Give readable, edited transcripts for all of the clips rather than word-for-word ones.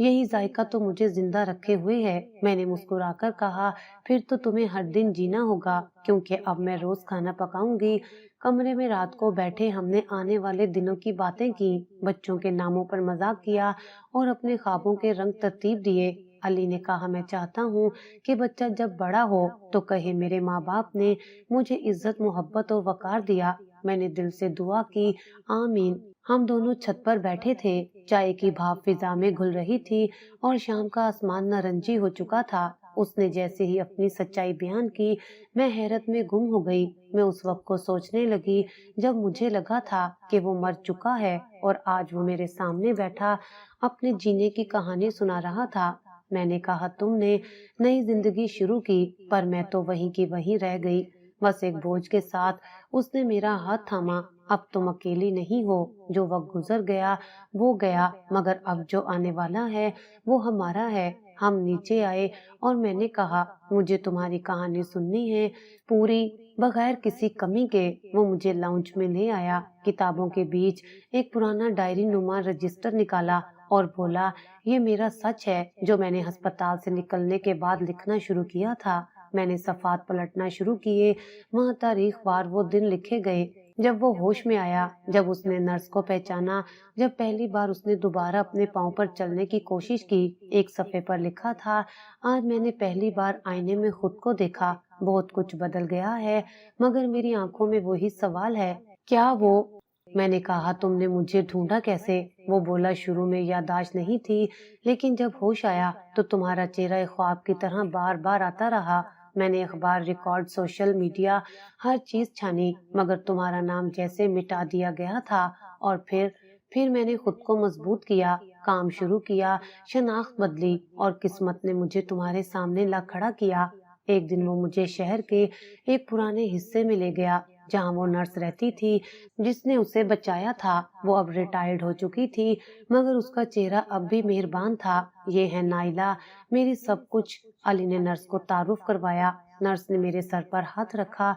یہی ذائقہ تو مجھے زندہ رکھے ہوئے ہے۔ میں نے مسکرا کر کہا، پھر تو تمہیں ہر دن جینا ہوگا، کیونکہ اب میں روز کھانا پکاؤں گی۔ کمرے میں رات کو بیٹھے ہم نے آنے والے دنوں کی باتیں کی، بچوں کے ناموں پر مذاق کیا اور اپنے خوابوں کے رنگ ترتیب دیے۔ علی نے کہا، میں چاہتا ہوں کہ بچہ جب بڑا ہو تو کہے میرے ماں باپ نے مجھے عزت، محبت اور وقار دیا۔ میں نے دل سے دعا کی، آمین۔ ہم دونوں چھت پر بیٹھے تھے، چائے کی بھاپ فضا میں گھل رہی تھی اور شام کا آسمان نارنجی ہو چکا تھا۔ اس نے جیسے ہی اپنی سچائی بیان کی، میں حیرت میں گم ہو گئی۔ میں اس وقت کو سوچنے لگی جب مجھے لگا تھا کہ وہ مر چکا ہے اور آج وہ میرے سامنے بیٹھا اپنے جینے کی کہانی سنا رہا تھا۔ میں نے کہا، تم نے نئی زندگی شروع کی، پر میں تو وہیں کی وہیں رہ گئی۔ بس ایک بوجھ کے ساتھ اس نے میرا ہاتھ تھاما۔ اب تم اکیلی نہیں ہو، جو وقت گزر گیا وہ گیا، مگر اب جو آنے والا ہے وہ ہمارا ہے۔ ہم نیچے آئے اور میں نے کہا، مجھے تمہاری کہانی سننی ہے، پوری، بغیر کسی کمی کے۔ وہ مجھے لاؤنج میں لے آیا، کتابوں کے بیچ ایک پرانا ڈائری نما رجسٹر نکالا اور بولا، یہ میرا سچ ہے جو میں نے ہسپتال سے نکلنے کے بعد لکھنا شروع کیا تھا۔ میں نے صفحات پلٹنا شروع کیے، وہاں تاریخ وار وہ دن لکھے گئے جب وہ ہوش میں آیا، جب اس نے نرس کو پہچانا، جب پہلی بار اس نے دوبارہ اپنے پاؤں پر چلنے کی کوشش کی۔ ایک صفحے پر لکھا تھا، آج میں نے پہلی بار آئینے میں خود کو دیکھا، بہت کچھ بدل گیا ہے، مگر میری آنکھوں میں وہی سوال ہے، کیا وہ؟ میں نے کہا، تم نے مجھے ڈھونڈا کیسے؟ وہ بولا، شروع میں یادداشت نہیں تھی، لیکن جب ہوش آیا تو تمہارا چہرہ خواب کی طرح بار بار آتا رہا۔ میں نے اخبار، ریکارڈ، سوشل میڈیا، ہر چیز چھانی، مگر تمہارا نام جیسے مٹا دیا گیا تھا۔ اور پھر میں نے خود کو مضبوط کیا، کام شروع کیا، شناخت بدلی، اور قسمت نے مجھے تمہارے سامنے لا کھڑا کیا۔ ایک دن وہ مجھے شہر کے ایک پرانے حصے میں لے گیا جہاں وہ نرس رہتی تھی جس نے اسے بچایا تھا۔ وہ اب ریٹائرڈ ہو چکی تھی، مگر اس کا چہرہ اب بھی مہربان تھا۔ یہ ہے نائلہ، میری سب کچھ۔ علی نے نرس کو تعارف کروایا۔ نرس نے میرے سر پر ہاتھ رکھا،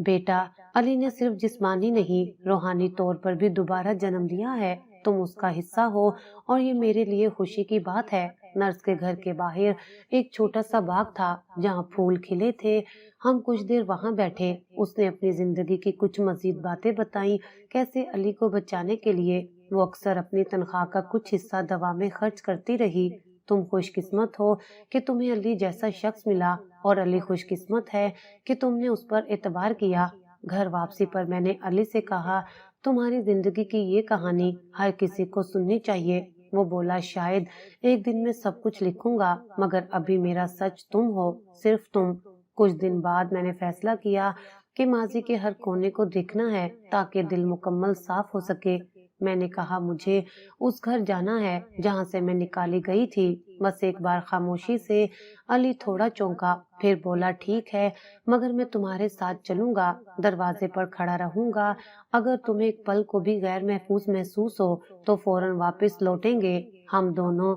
بیٹا، علی نے صرف جسمانی نہیں، روحانی طور پر بھی دوبارہ جنم لیا ہے۔ تم اس کا حصہ ہو اور یہ میرے لیے خوشی کی بات ہے۔ نرس کے گھر کے باہر ایک چھوٹا سا باغ تھا جہاں پھول کھلے تھے۔ ہم کچھ دیر وہاں بیٹھے۔ اس نے اپنی زندگی کی کچھ مزید باتیں بتائیں، کیسے علی کو بچانے کے لیے وہ اکثر اپنی تنخواہ کا کچھ حصہ دوا میں خرچ کرتی رہی۔ تم خوش قسمت ہو کہ تمہیں علی جیسا شخص ملا، اور علی خوش قسمت ہے کہ تم نے اس پر اعتبار کیا۔ گھر واپسی پر میں نے علی سے کہا، تمہاری زندگی کی یہ کہانی ہر کسی کو سننی چاہیے۔ وہ بولا، شاید ایک دن میں سب کچھ لکھوں گا، مگر ابھی میرا سچ تم ہو، صرف تم۔ کچھ دن بعد میں نے فیصلہ کیا کہ ماضی کے ہر کونے کو دیکھنا ہے تاکہ دل مکمل صاف ہو سکے۔ میں نے کہا، مجھے اس گھر جانا ہے جہاں سے میں نکالی گئی تھی۔ بس ایک بار خاموشی سے۔ علی تھوڑا چونکا، پھر بولا، ٹھیک ہے، مگر میں تمہارے ساتھ چلوں گا، دروازے پر کھڑا رہوں گا۔ اگر تمہیں ایک پل کو بھی غیر محفوظ محسوس ہو تو فوراً واپس لوٹیں گے۔ ہم دونوں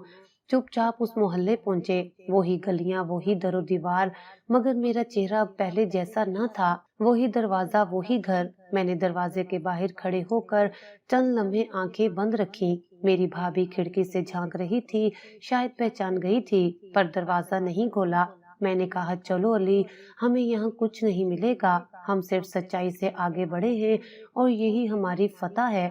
چپ چاپ اس محلے پہنچے، وہی گلیاں، وہی در و دیوار، مگر میرا چہرہ اب پہلے جیسا نہ تھا۔ وہی دروازہ، وہی گھر۔ میں نے دروازے کے باہر کھڑے ہو کر چند لمحے آنکھیں بند رکھی۔ میری بھابھی کھڑکی سے جھانک رہی تھی، شاید پہچان گئی تھی، پر دروازہ نہیں کھولا۔ میں نے کہا، چلو علی، ہمیں یہاں کچھ نہیں ملے گا، ہم صرف سچائی سے آگے بڑھے ہیں اور یہی ہماری فتح ہے۔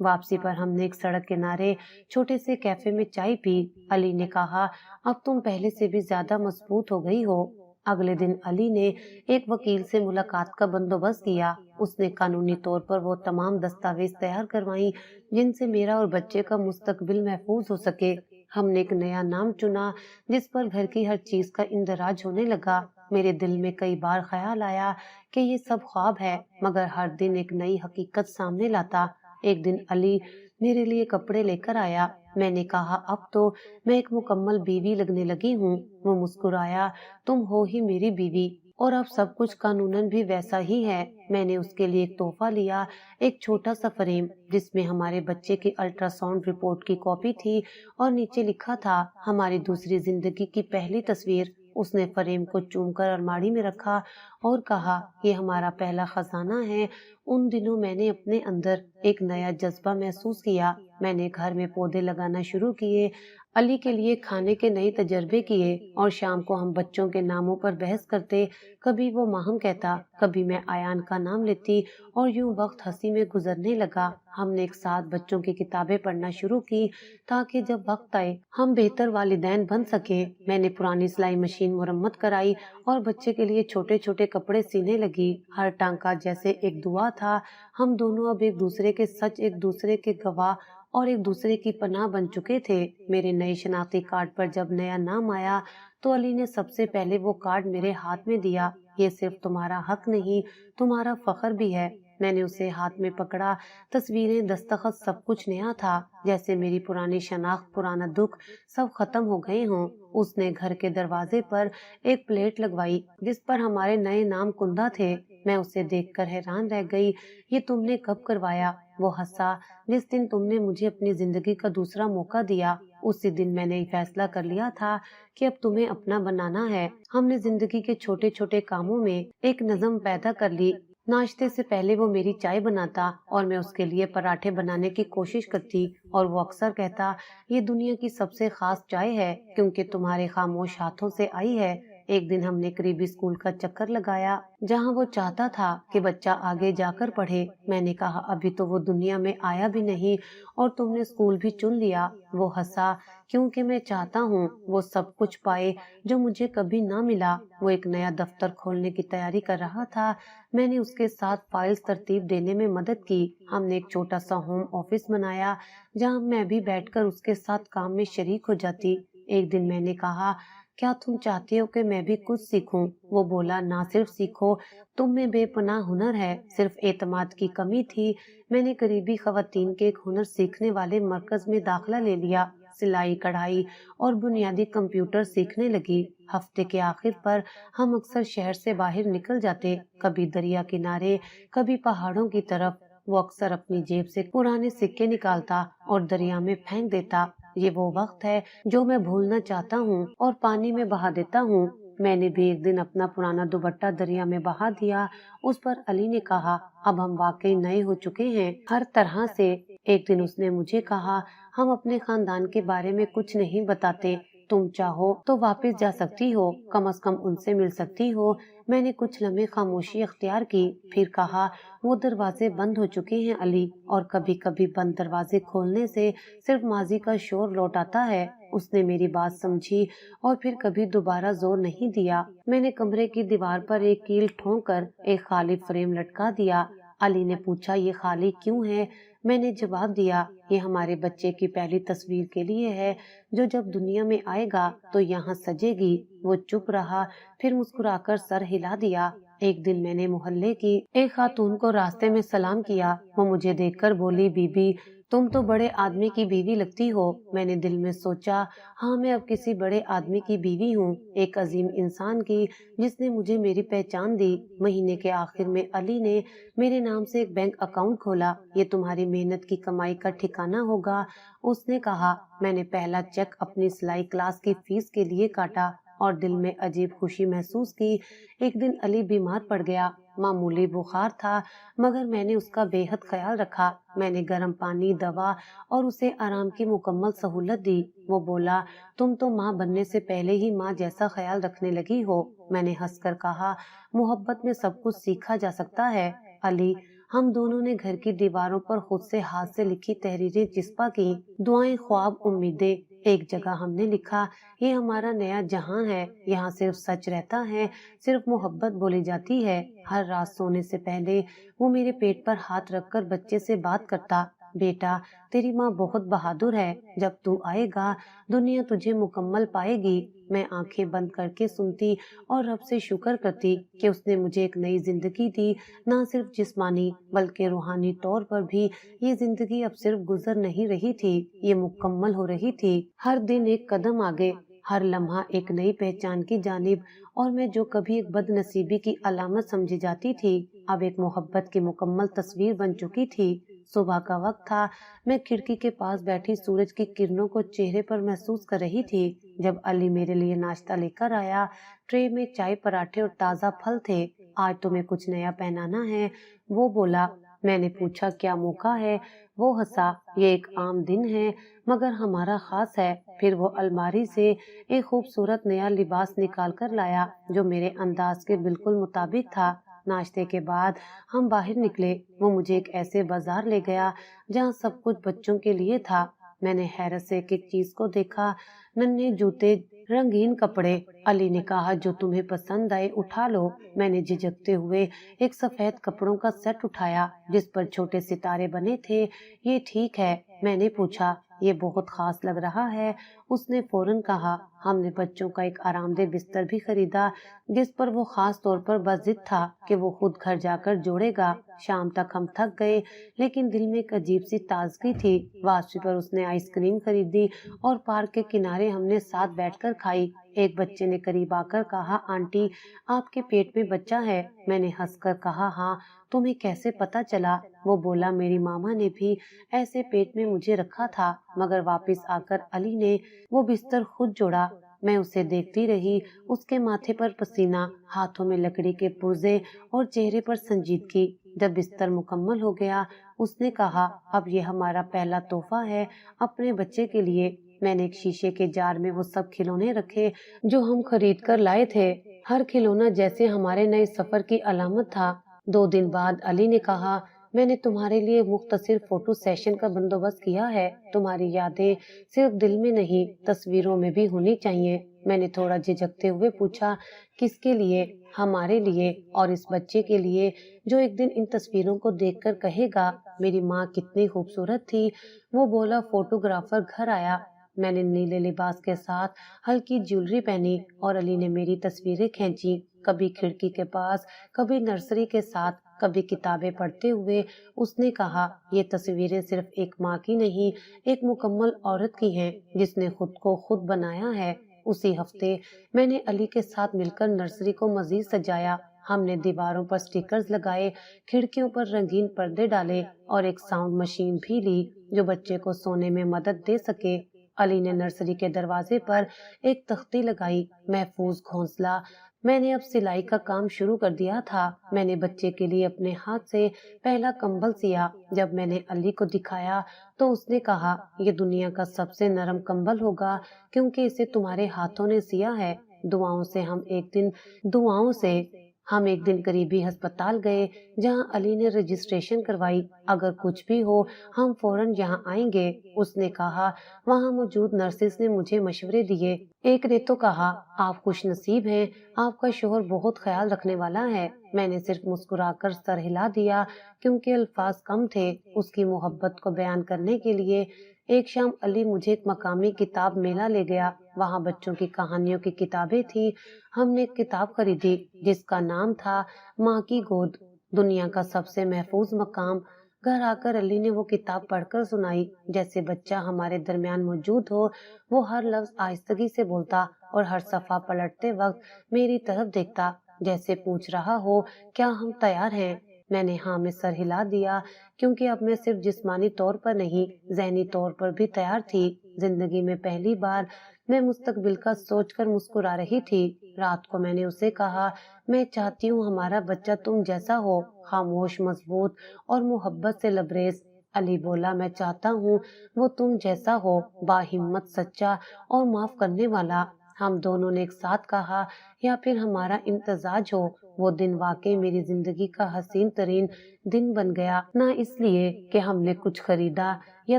واپسی پر ہم نے ایک سڑک کنارے چھوٹے سے کیفے میں چائے پی۔ علی نے کہا، اب تم پہلے سے بھی زیادہ مضبوط ہو گئی ہو۔ اگلے دن علی نے ایک وکیل سے ملاقات کا بندوبست کیا۔ اس نے قانونی طور پر وہ تمام دستاویز تیار کروائیں جن سے میرا اور بچے کا مستقبل محفوظ ہو سکے۔ ہم نے ایک نیا نام چنا جس پر گھر کی ہر چیز کا اندراج ہونے لگا۔ میرے دل میں کئی بار خیال آیا کہ یہ سب خواب ہے، مگر ہر دن ایک نئی حقیقت سامنے لاتا۔ ایک دن علی میرے لیے کپڑے لے کر آیا۔ میں نے کہا، اب تو میں ایک مکمل بیوی لگنے لگی ہوں۔ وہ مسکرایا، تم ہو ہی میری بیوی، اور اب سب کچھ قانوناً بھی ویسا ہی ہے۔ میں نے اس کے لیے ایک تحفہ لیا، ایک چھوٹا سا فریم جس میں ہمارے بچے کی الٹرا ساؤنڈ رپورٹ کی کاپی تھی اور نیچے لکھا تھا، ہماری دوسری زندگی کی پہلی تصویر۔ اس نے فریم کو چوم کر الماری میں رکھا اور کہا، یہ ہمارا پہلا خزانہ ہے۔ ان دنوں میں نے اپنے اندر ایک نیا جذبہ محسوس کیا۔ میں نے گھر میں پودے لگانا شروع کیے۔ علی کے لیے کھانے کے نئے تجربے کیے اور شام کو ہم بچوں کے ناموں پر بحث کرتے، کبھی وہ ماہم کہتا، کبھی میں ایان کا نام لیتی، اور یوں وقت ہنسی میں گزرنے لگا۔ ہم نے ایک ساتھ بچوں کی کتابیں پڑھنا شروع کی تاکہ جب وقت آئے ہم بہتر والدین بن سکیں۔ میں نے پرانی سلائی مشین مرمت کرائی اور بچے کے لیے چھوٹے چھوٹے کپڑے سینے لگی۔ ہر ٹانکا جیسے ایک دعا تھا۔ ہم دونوں اب ایک دوسرے کے سچ، ایک دوسرے کے گواہ اور ایک دوسرے کی پناہ بن چکے تھے۔ میرے نئے شناختی کارڈ پر جب نیا نام آیا تو علی نے سب سے پہلے وہ کارڈ میرے ہاتھ میں دیا۔ یہ صرف تمہارا حق نہیں، تمہارا فخر بھی ہے۔ میں نے اسے ہاتھ میں پکڑا، تصویریں، دستخط، سب کچھ نیا تھا، جیسے میری پرانی شناخت، پرانا دکھ سب ختم ہو گئے ہوں۔ اس نے گھر کے دروازے پر ایک پلیٹ لگوائی جس پر ہمارے نئے نام کندہ تھے۔ میں اسے دیکھ کر حیران رہ گئی۔ یہ تم نے کب کروایا؟ وہ ہنسا۔ جس دن تم نے مجھے اپنی زندگی کا دوسرا موقع دیا، اسی دن میں نے فیصلہ کر لیا تھا کہ اب تمہیں اپنا بنانا ہے۔ ہم نے زندگی کے چھوٹے چھوٹے کاموں میں ایک نظم پیدا کر لی۔ ناشتے سے پہلے وہ میری چائے بناتا اور میں اس کے لیے پراٹھے بنانے کی کوشش کرتی، اور وہ اکثر کہتا، یہ دنیا کی سب سے خاص چائے ہے کیونکہ تمہارے خاموش ہاتھوں سے آئی ہے۔ ایک دن ہم نے قریبی اسکول کا چکر لگایا جہاں وہ چاہتا تھا کہ بچہ آگے جا کر پڑھے۔ میں نے کہا، ابھی تو وہ دنیا میں آیا بھی نہیں اور تم نے اسکول بھی چن لیا۔ وہ ہنسا، کیونکہ میں چاہتا ہوں وہ سب کچھ پائے جو مجھے کبھی نہ ملا۔ وہ ایک نیا دفتر کھولنے کی تیاری کر رہا تھا۔ میں نے اس کے ساتھ فائلز ترتیب دینے میں مدد کی۔ ہم نے ایک چھوٹا سا ہوم آفس بنایا جہاں میں بھی بیٹھ کر اس کے ساتھ کام میں شریک ہو جاتی۔ ایک دن میں نے کہا، کیا تم چاہتے ہو کہ میں بھی کچھ سیکھوں؟ وہ بولا، نہ صرف سیکھو، تم میں بے پناہ ہنر ہے، صرف اعتماد کی کمی تھی۔ میں نے قریبی خواتین کے ایک ہنر سیکھنے والے مرکز میں داخلہ لے لیا، سلائی، کڑھائی اور بنیادی کمپیوٹر سیکھنے لگی۔ ہفتے کے آخر پر ہم اکثر شہر سے باہر نکل جاتے، کبھی دریا کنارے، کبھی پہاڑوں کی طرف۔ وہ اکثر اپنی جیب سے پرانے سکے نکالتا اور دریا میں پھینک دیتا۔ یہ وہ وقت ہے جو میں بھولنا چاہتا ہوں اور پانی میں بہا دیتا ہوں۔ میں نے بھی ایک دن اپنا پرانا دوپٹہ دریا میں بہا دیا۔ اس پر علی نے کہا، اب ہم واقعی نئے ہو چکے ہیں ہر طرح سے۔ ایک دن اس نے مجھے کہا، ہم اپنے خاندان کے بارے میں کچھ نہیں بتاتے، تم چاہو تو واپس جا سکتی ہو، کم از کم ان سے مل سکتی ہو۔ میں نے کچھ لمحے خاموشی اختیار کی، پھر کہا، وہ دروازے بند ہو چکے ہیں علی، اور کبھی کبھی بند دروازے کھولنے سے صرف ماضی کا شور لوٹ آتا ہے۔ اس نے میری بات سمجھی اور پھر کبھی دوبارہ زور نہیں دیا۔ میں نے کمرے کی دیوار پر ایک کیل ٹھونک کر ایک خالی فریم لٹکا دیا۔ علی نے پوچھا، یہ خالی کیوں ہے؟ میں نے جواب دیا، یہ ہمارے بچے کی پہلی تصویر کے لیے ہے جو جب دنیا میں آئے گا تو یہاں سجے گی۔ وہ چپ رہا، پھر مسکرا کر سر ہلا دیا۔ ایک دن میں نے محلے کی ایک خاتون کو راستے میں سلام کیا۔ وہ مجھے دیکھ کر بولی، بی بی، تم تو بڑے آدمی کی بیوی لگتی ہو۔ میں نے دل میں سوچا، ہاں، میں اب کسی بڑے آدمی کی بیوی ہوں، ایک عظیم انسان کی جس نے مجھے میری پہچان دی۔ مہینے کے آخر میں علی نے میرے نام سے ایک بینک اکاؤنٹ کھولا۔ یہ تمہاری محنت کی کمائی کا ٹھکانہ ہوگا، اس نے کہا۔ میں نے پہلا چیک اپنی سلائی کلاس کی فیس کے لیے کاٹا اور دل میں عجیب خوشی محسوس کی۔ ایک دن علی بیمار پڑ گیا، معمولی بخار تھا، مگر میں نے اس کا بے حد خیال رکھا۔ میں نے گرم پانی، دوا اور اسے آرام کی مکمل سہولت دی۔ وہ بولا، تم تو ماں بننے سے پہلے ہی ماں جیسا خیال رکھنے لگی ہو۔ میں نے ہنس کر کہا، محبت میں سب کچھ سیکھا جا سکتا ہے علی۔ ہم دونوں نے گھر کی دیواروں پر خود سے ہاتھ سے لکھی تحریریں چسپاں کی، دعائیں، خواب، امیدیں۔ ایک جگہ ہم نے لکھا، یہ ہمارا نیا جہاں ہے، یہاں صرف سچ رہتا ہے، صرف محبت بولی جاتی ہے۔ ہر رات سونے سے پہلے وہ میرے پیٹ پر ہاتھ رکھ کر بچے سے بات کرتا، بیٹا، تیری ماں بہت بہادر ہے، جب تو آئے گا دنیا تجھے مکمل پائے گی۔ میں آنکھیں بند کر کے سنتی اور رب سے شکر کرتی کہ اس نے مجھے ایک نئی زندگی دی، نہ صرف جسمانی بلکہ روحانی طور پر بھی۔ یہ زندگی اب صرف گزر نہیں رہی تھی، یہ مکمل ہو رہی تھی۔ ہر دن ایک قدم آگے، ہر لمحہ ایک نئی پہچان کی جانب، اور میں جو کبھی ایک بد نصیبی کی علامت سمجھی جاتی تھی اب ایک محبت کی مکمل تصویر بن چکی تھی۔ صبح کا وقت تھا، میں کھڑکی کے پاس بیٹھی سورج کی کرنوں کو چہرے پر محسوس کر رہی تھی جب علی میرے لیے ناشتہ لے کر آیا۔ ٹرے میں چائے، پراٹھے اور تازہ پھل تھے۔ آج تمہیں کچھ نیا پہنانا ہے، وہ بولا۔ میں نے پوچھا، کیا موقع ہے؟ وہ ہنسا، یہ ایک عام دن ہے مگر ہمارا خاص ہے، پھر وہ الماری سے ایک خوبصورت نیا لباس نکال کر لایا جو میرے انداز کے بالکل مطابق تھا۔ ناشتے کے بعد ہم باہر نکلے۔ وہ مجھے ایک ایسے بازار لے گیا جہاں سب کچھ بچوں کے لیے تھا۔ میں نے حیرت سے ایک ایک چیز کو دیکھا، ننھے جوتے، رنگین کپڑے۔ علی نے کہا جو تمہیں پسند آئے اٹھا لو۔ میں نے جھجکتے ہوئے ایک سفید کپڑوں کا سیٹ اٹھایا جس پر چھوٹے ستارے بنے تھے۔ یہ ٹھیک ہے؟ میں نے پوچھا۔ یہ بہت خاص لگ رہا ہے، اس نے فوراً کہا۔ ہم نے بچوں کا ایک آرام دہ بستر بھی خریدا جس پر وہ خاص طور پر بضد تھا کہ وہ خود گھر جا کر جوڑے گا۔ شام تک ہم تھک گئے لیکن دل میں ایک عجیب سی تازگی تھی۔ واپسی پر اس نے آئس کریم خریدی اور پارک کے کنارے ہم نے ساتھ بیٹھ کر کھائی۔ ایک بچے نے قریب آ کر کہا آنٹی آپ کے پیٹ میں بچہ ہے؟ میں نے ہنس کر کہا ہاں، تمہیں کیسے پتا چلا؟ وہ بولا میری ماما نے بھی ایسے پیٹ میں مجھے رکھا تھا۔ مگر واپس آ کر علی نے وہ بستر خود جوڑا۔ میں اسے دیکھتی رہی، اس کے ماتھے پر پسینہ، ہاتھوں میں لکڑی کے پرزے اور چہرے پر سنجیدگی۔ جب بستر مکمل ہو گیا اس نے کہا اب یہ ہمارا پہلا تحفہ ہے اپنے بچے کے لیے۔ میں نے ایک شیشے کے جار میں وہ سب کھلونے رکھے جو ہم خرید کر لائے تھے، ہر کھلونا جیسے ہمارے نئے سفر کی علامت تھا۔ 2 دن بعد علی نے کہا میں نے تمہارے لیے مختصر فوٹو سیشن کا بندوبست کیا ہے، تمہاری یادیں صرف دل میں نہیں تصویروں میں بھی ہونی چاہیے۔ میں نے تھوڑا جھجکتے ہوئے پوچھا کس کے لیے؟ ہمارے لیے اور اس بچے کے لیے جو ایک دن ان تصویروں کو دیکھ کر کہے گا میری ماں کتنی خوبصورت تھی۔ وہ بولا فوٹوگرافر گھر آیا۔ میں نے نیلے لباس کے ساتھ ہلکی جیولری پہنی اور علی نے میری تصویریں کھینچی، کبھی کھڑکی کے پاس، کبھی نرسری کے ساتھ، کبھی کتابیں پڑھتے ہوئے۔ اس نے کہا یہ تصویریں صرف ایک ماں کی نہیں، ایک مکمل عورت کی ہیں جس نے خود کو خود بنایا ہے۔ اسی ہفتے میں نے علی کے ساتھ مل کر نرسری کو مزید سجایا۔ ہم نے دیواروں پر سٹیکرز لگائے، کھڑکیوں پر رنگین پردے ڈالے اور ایک ساؤنڈ مشین بھی لی جو بچے کو سونے میں مدد دے سکے۔ علی نے نرسری کے دروازے پر ایک تختی لگائی، محفوظ گھونسلہ۔ میں نے اب سلائی کا کام شروع کر دیا تھا۔ میں نے بچے کے لیے اپنے ہاتھ سے پہلا کمبل سیا۔ جب میں نے علی کو دکھایا تو اس نے کہا یہ دنیا کا سب سے نرم کمبل ہوگا کیونکہ اسے تمہارے ہاتھوں نے سیا ہے۔ دعاؤں سے ہم ایک دن قریبی ہسپتال گئے جہاں علی نے رجسٹریشن کروائی۔ اگر کچھ بھی ہو ہم فوراً یہاں آئیں گے، اس نے کہا۔ وہاں موجود نرسز نے مجھے مشورے دیے۔ ایک نے تو کہا آپ خوش نصیب ہیں، آپ کا شوہر بہت خیال رکھنے والا ہے۔ میں نے صرف مسکرا کر سر ہلا دیا کیونکہ الفاظ کم تھے اس کی محبت کو بیان کرنے کے لیے۔ ایک شام علی مجھے ایک مقامی کتاب میلہ لے گیا، وہاں بچوں کی کہانیوں کی کتابیں تھیں۔ ہم نے ایک کتاب خریدی جس کا نام تھا ماں کی گود، دنیا کا سب سے محفوظ مقام۔ گھر آ کر علی نے وہ کتاب پڑھ کر سنائی جیسے بچہ ہمارے درمیان موجود ہو۔ وہ ہر لفظ آہستگی سے بولتا اور ہر صفحہ پلٹتے وقت میری طرف دیکھتا جیسے پوچھ رہا ہو کیا ہم تیار ہیں؟ میں نے ہاں میں سر ہلا دیا کیونکہ اب میں صرف جسمانی طور پر نہیں ذہنی طور پر بھی تیار تھی۔ زندگی میں پہلی بار میں مستقبل کا سوچ کر مسکرا رہی تھی۔ رات کو میں نے اسے کہا میں چاہتی ہوں ہمارا بچہ تم جیسا ہو، خاموش، مضبوط اور محبت سے لبریز۔ علی بولا میں چاہتا ہوں وہ تم جیسا ہو، باہمت، سچا اور معاف کرنے والا۔ ہم دونوں نے ایک ساتھ کہا یا پھر ہمارا امتزاج ہو۔ وہ دن واقعی میری زندگی کا حسین ترین دن بن گیا، نہ اس لیے کہ ہم نے کچھ خریدا یا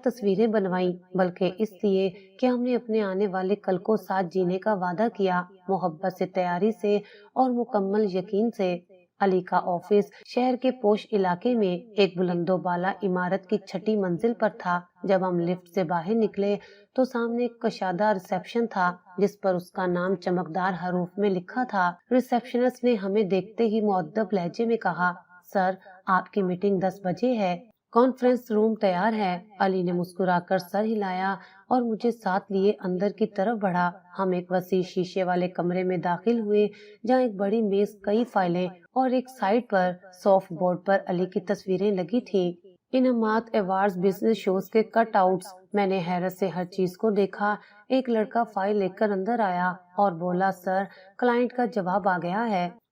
تصویریں بنوائیں بلکہ اس لیے کہ ہم نے اپنے آنے والے کل کو ساتھ جینے کا وعدہ کیا، محبت سے، تیاری سے اور مکمل یقین سے۔ علی کا آفس شہر کے پوش علاقے میں ایک بلند و بالا عمارت کی 6ٹھی منزل پر تھا۔ جب ہم لفٹ سے باہر نکلے تو سامنے ایک کشادہ ریسیپشن تھا جس پر اس کا نام چمکدار حروف میں لکھا تھا۔ ریسیپشنسٹ نے ہمیں دیکھتے ہی مؤدب لہجے میں کہا سر آپ کی میٹنگ 10 بجے ہے، کانفرنس روم تیار ہے۔ علی نے مسکرا کر سر ہلایا اور مجھے ساتھ لیے اندر کی طرف بڑھا۔ ہم ایک وسیع شیشے والے کمرے میں داخل ہوئے جہاں ایک بڑی میز، کئی فائلیں اور ایک سائڈ پر سافٹ بورڈ پر علی کی تصویریں لگی تھیں، انعامات، ایوارڈز، بزنس شوز کے کٹ آؤٹس۔ میں نے حیرت سے ہر چیز کو دیکھا۔ ایک لڑکا فائل لے کر اندر آیا اور بولا سر کلائنٹ کا جواب آ گیا ہے۔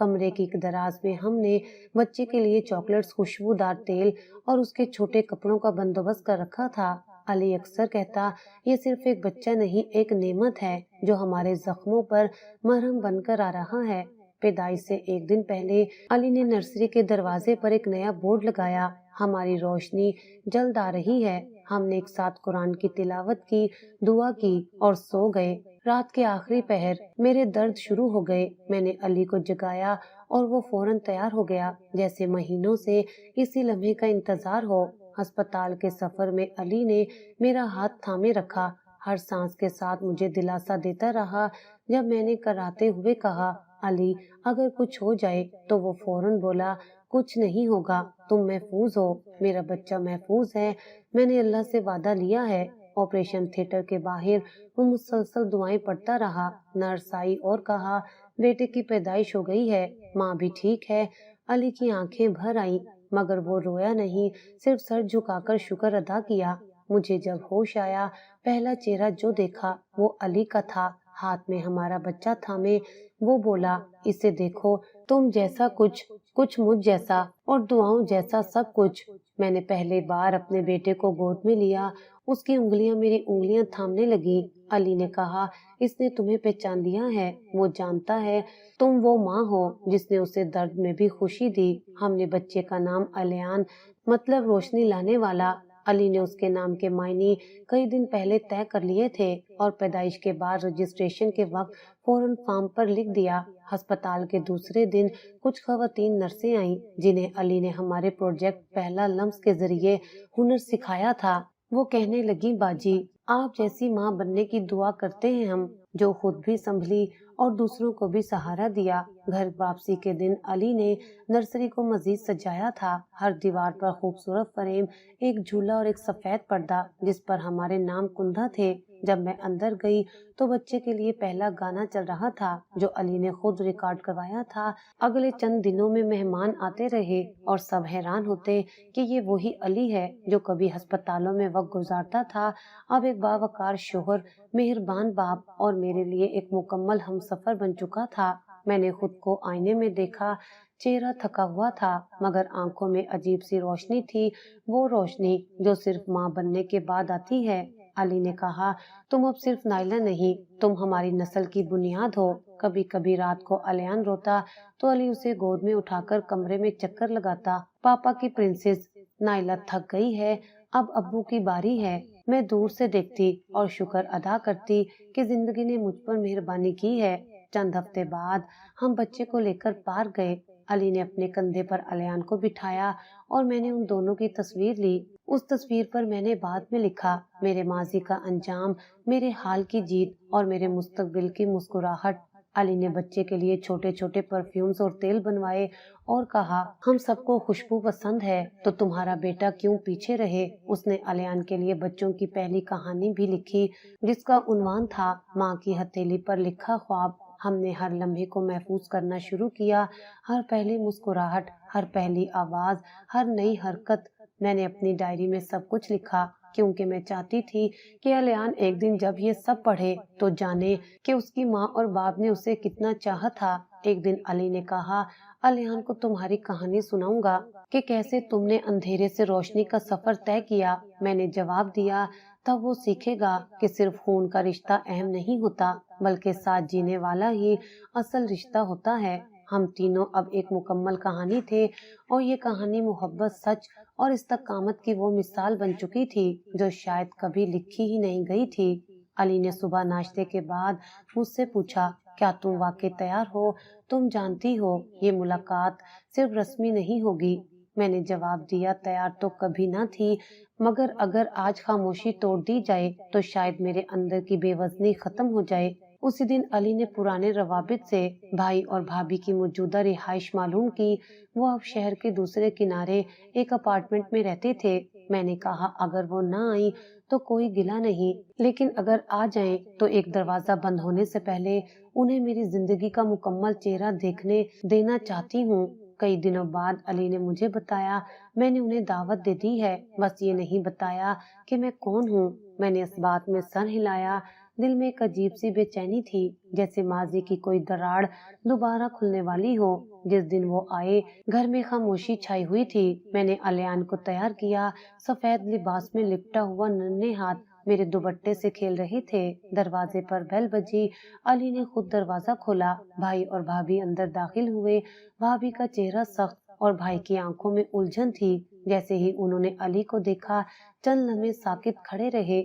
کمرے کی ایک دراز میں ہم نے بچے کے لیے چاکلیٹس، خوشبودار تیل اور اس کے چھوٹے کپڑوں کا بندوبست کر رکھا تھا۔ علی اکثر کہتا، یہ صرف ایک بچہ نہیں، ایک نعمت ہے جو ہمارے زخموں پر مرہم بن کر آ رہا ہے۔ پیدائش سے ایک دن پہلے علی نے نرسری کے دروازے پر ایک نیا بورڈ لگایا، ہماری روشنی جلد آ رہی ہے۔ ہم نے ایک ساتھ قرآن کی تلاوت کی، دعا کی اور سو گئے۔ رات کے آخری پہر میرے درد شروع ہو گئے۔ میں نے علی کو جگایا اور وہ فوراً تیار ہو گیا، جیسے مہینوں سے اسی لمحے کا انتظار ہو۔ ہسپتال کے سفر میں علی نے میرا ہاتھ تھامے رکھا، ہر سانس کے ساتھ مجھے دلاسا دیتا رہا۔ جب میں نے کراتے ہوئے کہا، علی اگر کچھ ہو جائے، تو وہ فوراً بولا، کچھ نہیں ہوگا، تم محفوظ ہو، میرا بچہ محفوظ ہے، میں نے اللہ سے وعدہ لیا ہے۔ آپریشن تھیٹر کے باہر وہ مسلسل دعائیں پڑھتا رہا۔ نرس آئی اور کہا، بیٹے کی پیدائش ہو گئی ہے، ماں بھی ٹھیک ہے۔ علی کی آنکھیں بھر آئیں، مگر وہ رویا نہیں، صرف سر جھکا کر شکر ادا کیا۔ مجھے جب ہوش آیا، پہلا چہرہ جو دیکھا وہ علی کا تھا، ہاتھ میں ہمارا بچہ تھامے۔ وہ بولا، اسے دیکھو، تم جیسا کچھ مجھ جیسا، اور دعاؤں جیسا سب کچھ۔ میں نے پہلے بار اپنے بیٹے کو گود میں لیا، اس کی انگلیاں میری انگلیاں تھامنے لگی۔ علی نے کہا، اس نے تمہیں پہچان لیا ہے، وہ جانتا ہے تم وہ ماں ہو جس نے اسے درد میں بھی خوشی دی۔ ہم نے بچے کا نام الیان، مطلب روشنی لانے والا۔ علی نے اس کے نام کے معنی کئی دن پہلے طے کر لیے تھے اور پیدائش کے بعد رجسٹریشن کے وقت فوراً فارم پر لکھ دیا۔ ہسپتال کے دوسرے دن کچھ خواتین نرسیں آئیں جنہیں علی نے ہمارے پروجیکٹ پہلا لمس کے ذریعے ہنر سکھایا تھا۔ وہ کہنے لگی، باجی آپ جیسی ماں بننے کی دعا کرتے ہیں ہم، جو خود بھی سنبھلی اور دوسروں کو بھی سہارا دیا۔ گھر واپسی کے دن علی نے نرسری کو مزید سجایا تھا، ہر دیوار پر خوبصورت فریم، ایک جھولا اور ایک سفید پردہ جس پر ہمارے نام کندہ تھے۔ جب میں اندر گئی تو بچے کے لیے پہلا گانا چل رہا تھا جو علی نے خود ریکارڈ کروایا تھا۔ اگلے چند دنوں میں مہمان آتے رہے اور سب حیران ہوتے کہ یہ وہی علی ہے جو کبھی ہسپتالوں میں وقت گزارتا تھا، اب ایک باوقار شوہر، مہربان باپ اور میرے لیے ایک مکمل ہمسفر بن چکا تھا۔ میں نے خود کو آئینے میں دیکھا، چہرہ تھکا ہوا تھا مگر آنکھوں میں عجیب سی روشنی تھی، وہ روشنی جو صرف ماں بننے کے بعد آتی ہے۔ علی نے کہا، تم اب صرف نائلہ نہیں، تم ہماری نسل کی بنیاد ہو۔ کبھی کبھی رات کو الیان روتا تو علی اسے گود میں اٹھا کر کمرے میں چکر لگاتا، پاپا کی پرنسس، نائلہ تھک گئی ہے، اب ابو کی باری ہے۔ میں دور سے دیکھتی اور شکر ادا کرتی کہ زندگی نے مجھ پر مہربانی کی ہے۔ چند ہفتے بعد ہم بچے کو لے کر پارک گئے۔ علی نے اپنے کندھے پر الیان کو بٹھایا اور میں نے ان دونوں کی تصویر لی۔ اس تصویر پر میں نے بعد میں لکھا، میرے ماضی کا انجام، میرے حال کی جیت اور میرے مستقبل کی مسکراہٹ۔ علی نے بچے کے لیے چھوٹے چھوٹے پرفیومز اور تیل بنوائے اور کہا، ہم سب کو خوشبو پسند ہے تو تمہارا بیٹا کیوں پیچھے رہے۔ اس نے الیان کے لیے بچوں کی پہلی کہانی بھی لکھی جس کا عنوان تھا، ماں کی ہتھیلی پر لکھا خواب۔ ہم نے ہر لمحے کو محفوظ کرنا شروع کیا، ہر پہلی مسکراہٹ، ہر پہلی آواز، ہر نئی حرکت۔ میں نے اپنی ڈائری میں سب کچھ لکھا کیونکہ میں چاہتی تھی کہ الیان ایک دن جب یہ سب پڑھے تو جانے کہ اس کی ماں اور باپ نے اسے کتنا چاہا تھا۔ ایک دن علی نے کہا، الیان کو تمہاری کہانی سناؤں گا کہ کیسے تم نے اندھیرے سے روشنی کا سفر طے کیا۔ میں نے جواب دیا، تب وہ سیکھے گا کہ صرف خون کا رشتہ اہم نہیں ہوتا بلکہ ساتھ جینے والا ہی اصل رشتہ ہوتا ہے۔ ہم تینوں اب ایک مکمل کہانی تھے اور یہ کہانی محبت، سچ اور استقامت کی وہ مثال بن چکی تھی جو شاید کبھی لکھی ہی نہیں گئی تھی۔ علی نے صبح ناشتے کے بعد مجھ سے پوچھا، کیا تم واقعی تیار ہو؟ تم جانتی ہو یہ ملاقات صرف رسمی نہیں ہوگی۔ میں نے جواب دیا، تیار تو کبھی نہ تھی، مگر اگر آج خاموشی توڑ دی جائے تو شاید میرے اندر کی بے وزنی ختم ہو جائے۔ اسی دن علی نے پرانے روابط سے بھائی اور بھابھی کی موجودہ رہائش معلوم کی۔ وہ اب شہر کے دوسرے کنارے ایک اپارٹمنٹ میں رہتے تھے۔ میں نے کہا، اگر وہ نہ آئیں تو کوئی گلہ نہیں، لیکن اگر آ جائیں تو ایک دروازہ بند ہونے سے پہلے انہیں میری زندگی کا مکمل چہرہ دیکھنے دینا چاہتی ہوں۔ کئی دنوں بعد علی نے مجھے بتایا، میں نے انہیں دعوت دے دی ہے، بس یہ نہیں بتایا کہ میں کون ہوں۔ میں نے اس بات میں سر ہلایا، دل میں ایک عجیب سی بے چینی تھی، جیسے ماضی کی کوئی دراڑ دوبارہ کھلنے والی ہو۔ جس دن وہ آئے گھر میں خاموشی چھائی ہوئی تھی۔ میں نے الیان کو تیار کیا، سفید لباس میں لپٹا ہوا ننھے ہاتھ میرے دوپٹے سے کھیل رہے تھے۔ دروازے پر بیل بجی، علی نے خود دروازہ کھولا، بھائی اور بھابھی اندر داخل ہوئے۔ بھابھی کا چہرہ سخت اور بھائی کی آنکھوں میں الجھن تھی۔ جیسے ہی انہوں نے علی کو دیکھا چند لمحے ساکت کھڑے رہے۔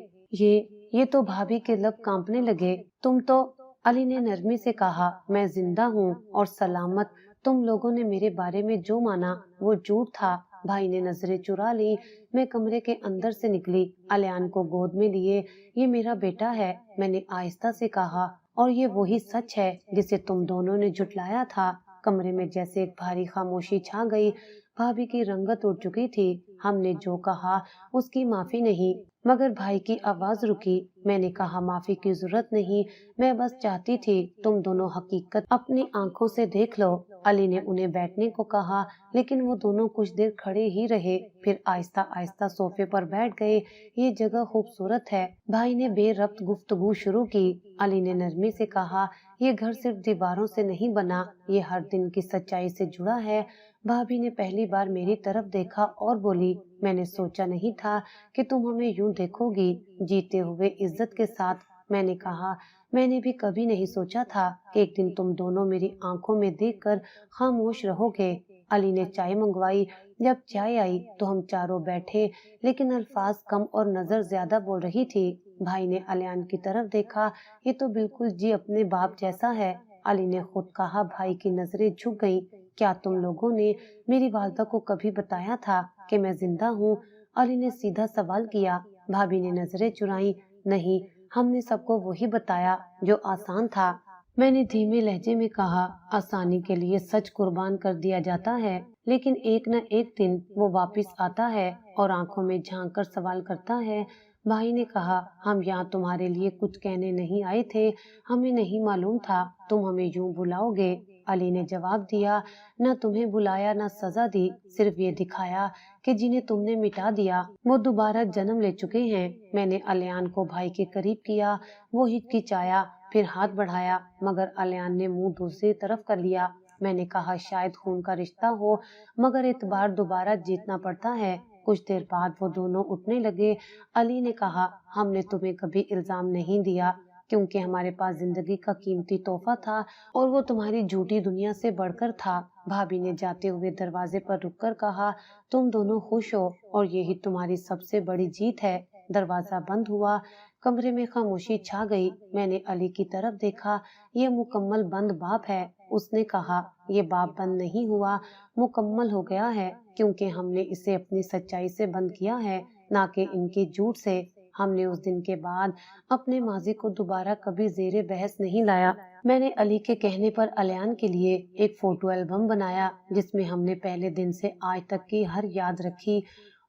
یہ تو بھابھی کے لب کانپنے لگے۔ تم تو، علی نے نرمی سے کہا، میں زندہ ہوں اور سلامت۔ تم لوگوں نے میرے بارے میں جو مانا وہ جھوٹ تھا۔ بھائی نے نظریں چرا لی۔ میں کمرے کے اندر سے نکلی، الیان کو گود میں لیے۔ یہ میرا بیٹا ہے، میں نے آہستہ سے کہا، اور یہ وہی سچ ہے جسے تم دونوں نے جھٹلایا تھا۔ کمرے میں جیسے ایک بھاری خاموشی چھا گئی۔ بھابھی کی رنگت اڑ چکی تھی۔ ہم نے جو کہا اس کی معافی نہیں، مگر بھائی کی آواز رکی۔ میں نے کہا، معافی کی ضرورت نہیں، میں بس چاہتی تھی تم دونوں حقیقت اپنی آنکھوں سے دیکھ لو۔ علی نے انہیں بیٹھنے کو کہا، لیکن وہ دونوں کچھ دیر کھڑے ہی رہے، پھر آہستہ آہستہ صوفے پر بیٹھ گئے۔ یہ جگہ خوبصورت ہے، بھائی نے بے ربط گفتگو شروع کی۔ علی نے نرمی سے کہا، یہ گھر صرف دیواروں سے نہیں بنا، یہ ہر دن کی سچائی سے جڑا ہے۔ بھابھی نے پہلی بار میری طرف دیکھا اور بولی، میں نے سوچا نہیں تھا کہ تم ہمیں یوں دیکھو گی، جیتے ہوئے عزت کے ساتھ۔ میں نے کہا، میں نے بھی کبھی نہیں سوچا تھا کہ ایک دن تم دونوں میری آنکھوں میں دیکھ کر خاموش رہو گے۔ علی نے چائے منگوائی۔ جب چائے آئی تو ہم چاروں بیٹھے، لیکن الفاظ کم اور نظر زیادہ بول رہی تھی۔ بھائی نے الیان کی طرف دیکھا، یہ تو بالکل جی اپنے باپ جیسا ہے۔ علی نے خود کہا۔ بھائی کی نظریں جھک گئیں۔ کیا تم لوگوں نے میری والدہ کو کبھی بتایا تھا کہ میں زندہ ہوں؟ علی نے سیدھا سوال کیا۔ بھابھی نے نظریں چرائیں۔ نہیں، ہم نے سب کو وہی بتایا جو آسان تھا۔ میں نے دھیمے لہجے میں کہا، آسانی کے لیے سچ قربان کر دیا جاتا ہے، لیکن ایک نہ ایک دن وہ واپس آتا ہے اور آنکھوں میں جھانک کر سوال کرتا ہے۔ بھائی نے کہا، ہم یہاں تمہارے لیے کچھ کہنے نہیں آئے تھے، ہمیں نہیں معلوم تھا تم ہمیں یوں بلاؤ گے۔ علی نے جواب دیا، نہ تمہیں بلایا نہ سزا دی، صرف یہ دکھایا کہ جنہیں تم نے مٹا دیا وہ دوبارہ جنم لے چکے ہیں۔ میں نے الیان کو بھائی کے قریب کیا، وہ ہچکچایا، پھر ہاتھ بڑھایا، مگر الیان نے منہ دوسری طرف کر لیا۔ میں نے کہا، شاید خون کا رشتہ ہو، مگر اعتبار دوبارہ جیتنا پڑتا ہے۔ کچھ دیر بعد وہ دونوں اٹھنے لگے۔ علی نے کہا، ہم نے تمہیں کبھی الزام نہیں دیا، کیونکہ ہمارے پاس زندگی کا قیمتی تحفہ تھا اور وہ تمہاری جھوٹی دنیا سے بڑھ کر تھا۔ بھابھی نے جاتے ہوئے دروازے پر رک کر کہا، تم دونوں خوش ہو اور یہی تمہاری سب سے بڑی جیت ہے۔ دروازہ بند ہوا، کمرے میں خاموشی چھا گئی۔ میں نے علی کی طرف دیکھا، یہ مکمل بند باب ہے۔ اس نے کہا، یہ باب بند نہیں ہوا، مکمل ہو گیا ہے، کیونکہ ہم نے اسے اپنی سچائی سے بند کیا ہے، نہ کہ ان کے جھوٹ سے۔ ہم نے اس دن کے بعد اپنے ماضی کو دوبارہ کبھی زیر بحث نہیں لایا۔ میں نے علی کے کہنے پر الیان کے لیے ایک فوٹو البم بنایا، جس میں ہم نے پہلے دن سے آج تک کی ہر یاد رکھی۔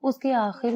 اس کے آخر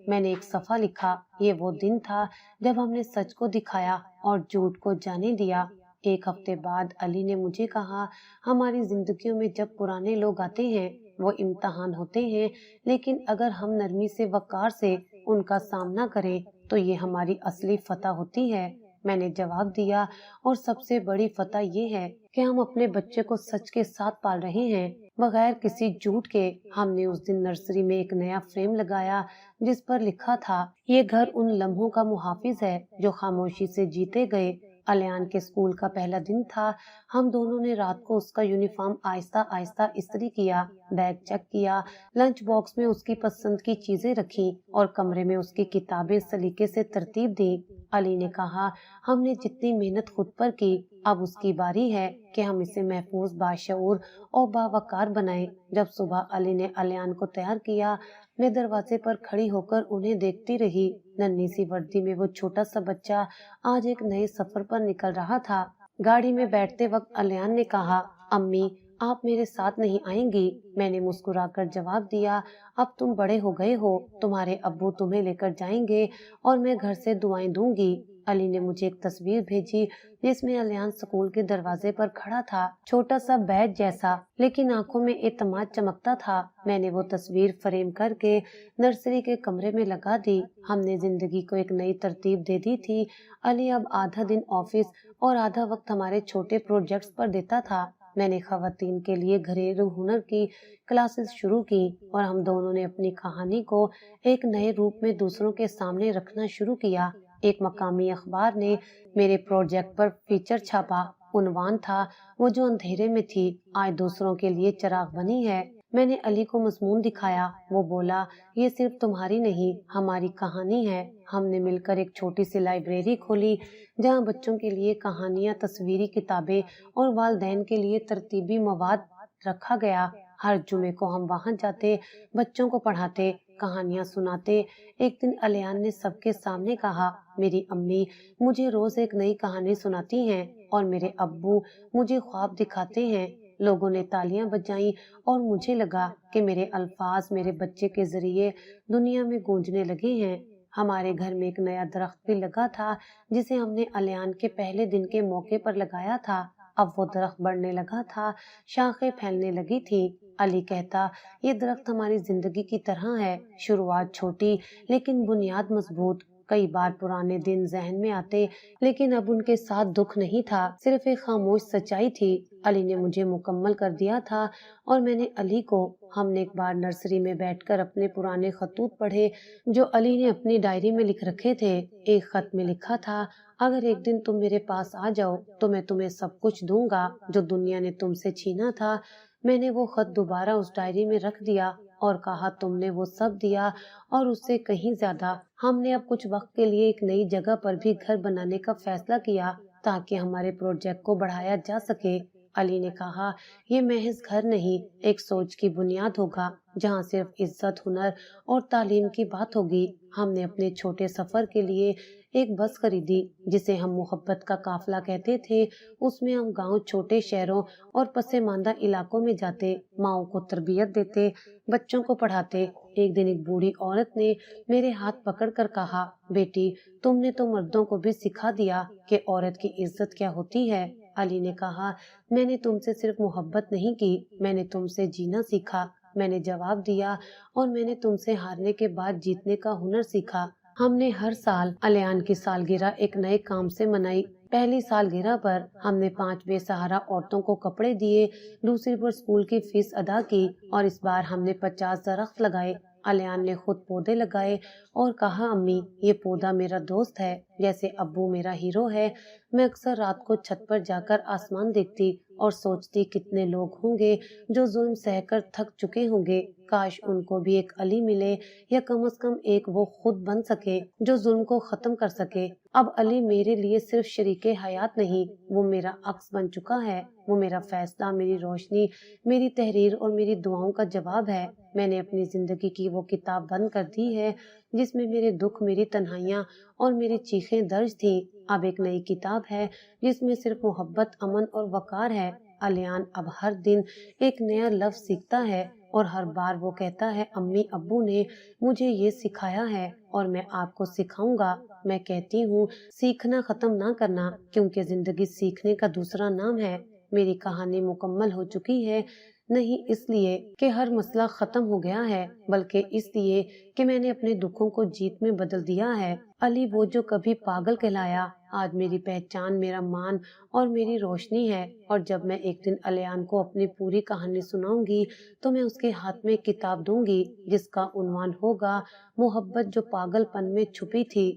میں نے ایک صفحہ لکھا، یہ وہ دن تھا جب ہم نے سچ کو دکھایا اور جھوٹ کو جانے دیا۔ ایک ہفتے بعد علی نے مجھے کہا، ہماری زندگیوں میں جب پرانے لوگ آتے ہیں وہ امتحان ہوتے ہیں، لیکن اگر ہم نرمی سے وقار سے ان کا سامنا کریں تو یہ ہماری اصلی فتح ہوتی ہے۔ میں نے جواب دیا، اور سب سے بڑی فتح یہ ہے کہ ہم اپنے بچے کو سچ کے ساتھ پال رہے ہیں، بغیر کسی جھوٹ کے۔ ہم نے اس دن نرسری میں ایک نیا فریم لگایا جس پر لکھا تھا، یہ گھر ان لمحوں کا محافظ ہے جو خاموشی سے جیتے گئے۔ الیان کے اسکول کا پہلا دن تھا۔ ہم دونوں نے رات کو اس کا یونیفارم آہستہ آہستہ استری کیا، بیگ چیک کیا، لنچ باکس میں اس کی پسند کی چیزیں رکھی اور کمرے میں اس کی کتابیں سلیقے سے ترتیب دی۔ علی نے کہا، ہم نے جتنی محنت خود پر کی، اب اس کی باری ہے کہ ہم اسے محفوظ، باشعور اور باوقار بنائیں۔ جب صبح علی نے الیان کو تیار کیا، میں دروازے پر کھڑی ہو کر انہیں دیکھتی رہی۔ ننھی سی وردی میں وہ چھوٹا سا بچہ آج ایک نئے سفر پر نکل رہا تھا۔ گاڑی میں بیٹھتے وقت الیان نے کہا، امی، آپ میرے ساتھ نہیں آئیں گی؟ میں نے مسکرا کر جواب دیا، اب تم بڑے ہو گئے ہو، تمہارے ابو تمہیں لے کر جائیں گے اور میں گھر سے دعائیں دوں گی۔ علی نے مجھے ایک تصویر بھیجی جس میں الیان اسکول کے دروازے پر کھڑا تھا، چھوٹا سا بیج جیسا، لیکن آنکھوں میں اعتماد چمکتا تھا۔ میں نے وہ تصویر فریم کر کے نرسری کے کمرے میں لگا دی۔ ہم نے زندگی کو ایک نئی ترتیب دے دی تھی۔ علی اب آدھا دن آفس اور آدھا وقت ہمارے چھوٹے پروجیکٹس پر دیتا تھا۔ میں نے خواتین کے لیے گھریلو ہنر کی کلاسز شروع کی اور ہم دونوں نے اپنی کہانی کو ایک نئے روپ میں دوسروں کے سامنے رکھنا شروع کیا۔ ایک مقامی اخبار نے میرے پروجیکٹ پر فیچر چھاپا۔ عنوان تھا، وہ جو اندھیرے میں تھی آج دوسروں کے لیے چراغ بنی ہے۔ میں نے علی کو مضمون دکھایا۔ وہ بولا، یہ صرف تمہاری نہیں، ہماری کہانی ہے۔ ہم نے مل کر ایک چھوٹی سی لائبریری کھولی جہاں بچوں کے لیے کہانیاں، تصویری کتابیں اور والدین کے لیے ترتیبی مواد رکھا گیا۔ ہر جمعے کو ہم وہاں جاتے، بچوں کو پڑھاتے، کہانیاں سناتے۔ ایک دن الیان نے سب کے سامنے کہا، میری امی مجھے روز ایک نئی کہانی سناتی ہیں اور میرے ابو مجھے خواب دکھاتے ہیں۔ لوگوں نے تالیاں بجائیں اور مجھے لگا کہ میرے الفاظ میرے بچے کے ذریعے دنیا میں گونجنے لگے ہیں۔ ہمارے گھر میں ایک نیا درخت بھی لگا تھا جسے ہم نے الیان کے پہلے دن کے موقع پر لگایا تھا۔ اب وہ درخت بڑھنے لگا تھا، شاخیں پھیلنے لگی تھی۔ علی کہتا، یہ درخت ہماری زندگی کی طرح ہے، شروعات چھوٹی لیکن بنیاد مضبوط۔ کئی بار پرانے دن ذہن میں آتے، لیکن اب ان کے ساتھ دکھ نہیں تھا، صرف ایک خاموش سچائی تھی۔ علی نے مجھے مکمل کر دیا تھا اور میں نے علی کو۔ ہم نے ایک بار نرسری میں بیٹھ کر اپنے پرانے خطوط پڑھے جو علی نے اپنی ڈائری میں لکھ رکھے تھے۔ ایک خط میں لکھا تھا، اگر ایک دن تم میرے پاس آ جاؤ تو میں تمہیں سب کچھ دوں گا جو دنیا نے تم سے چھینا تھا۔ میں نے وہ خط دوبارہ اس ڈائری میں رکھ دیا اور کہا، تم نے وہ سب دیا اور اس سے کہیں زیادہ۔ ہم نے اب کچھ وقت کے لیے ایک نئی جگہ پر بھی گھر بنانے کا فیصلہ کیا تاکہ ہمارے پروجیکٹ کو بڑھایا جا سکے۔ علی نے کہا، یہ محض گھر نہیں، ایک سوچ کی بنیاد ہوگا جہاں صرف عزت، ہنر اور تعلیم کی بات ہوگی۔ ہم نے اپنے چھوٹے سفر کے لیے ایک بس خریدی جسے ہم محبت کا قافلہ کہتے تھے۔ اس میں ہم گاؤں، چھوٹے شہروں اور پسماندہ علاقوں میں جاتے، ماؤں کو تربیت دیتے، بچوں کو پڑھاتے۔ ایک دن ایک بوڑھی عورت نے میرے ہاتھ پکڑ کر کہا، بیٹی تم نے تو مردوں کو بھی سکھا دیا کہ عورت کی عزت کیا ہوتی ہے۔ علی نے کہا، میں نے تم سے صرف محبت نہیں کی، میں نے تم سے جینا سیکھا۔ میں نے جواب دیا، اور میں نے تم سے ہارنے کے بعد جیتنے کا ہنر سیکھا۔ ہم نے ہر سال الیان کی سالگرہ ایک نئے کام سے منائی۔ پہلی سالگرہ پر ہم نے 5 بے سہارا عورتوں کو کپڑے دیے، دوسری پر اسکول کی فیس ادا کی، اور اس بار ہم نے 50 درخت لگائے۔ الیان نے خود پودے لگائے اور کہا، امی یہ پودا میرا دوست ہے جیسے ابو میرا ہیرو ہے۔ میں اکثر رات کو چھت پر جا کر آسمان دیکھتی اور سوچتی کتنے لوگ ہوں گے جو ظلم سہ کر تھک چکے ہوں گے، کاش ان کو بھی ایک علی ملے، یا کم از کم ایک وہ خود بن سکے جو ظلم کو ختم کر سکے۔ اب علی میرے لیے صرف شریک حیات نہیں، وہ میرا عکس بن چکا ہے، وہ میرا فیصلہ، میری روشنی، میری تحریر اور میری دعاؤں کا جواب ہے۔ میں نے اپنی زندگی کی وہ کتاب بند کر دی ہے جس میں میرے دکھ، میری تنہائیاں اور میری چیخیں درج تھیں۔ اب ایک نئی کتاب ہے جس میں صرف محبت، امن اور وقار ہے۔ الیان اب ہر دن ایک نیا لفظ سیکھتا ہے اور ہر بار وہ کہتا ہے، امی ابو نے مجھے یہ سکھایا ہے اور میں آپ کو سکھاؤں گا۔ میں کہتی ہوں، سیکھنا ختم نہ کرنا، کیونکہ زندگی سیکھنے کا دوسرا نام ہے۔ میری کہانی مکمل ہو چکی ہے، نہیں اس لیے کہ ہر مسئلہ ختم ہو گیا ہے، بلکہ اس لیے کہ میں نے اپنے دکھوں کو جیت میں بدل دیا ہے۔ علی وہ جو کبھی پاگل کہلایا، آج میری پہچان، میرا مان اور میری روشنی ہے۔ اور جب میں ایک دن الیان کو اپنی پوری کہانی سناؤں گی تو میں اس کے ہاتھ میں ایک کتاب دوں گی جس کا عنوان ہوگا، محبت جو پاگل پن میں چھپی تھی۔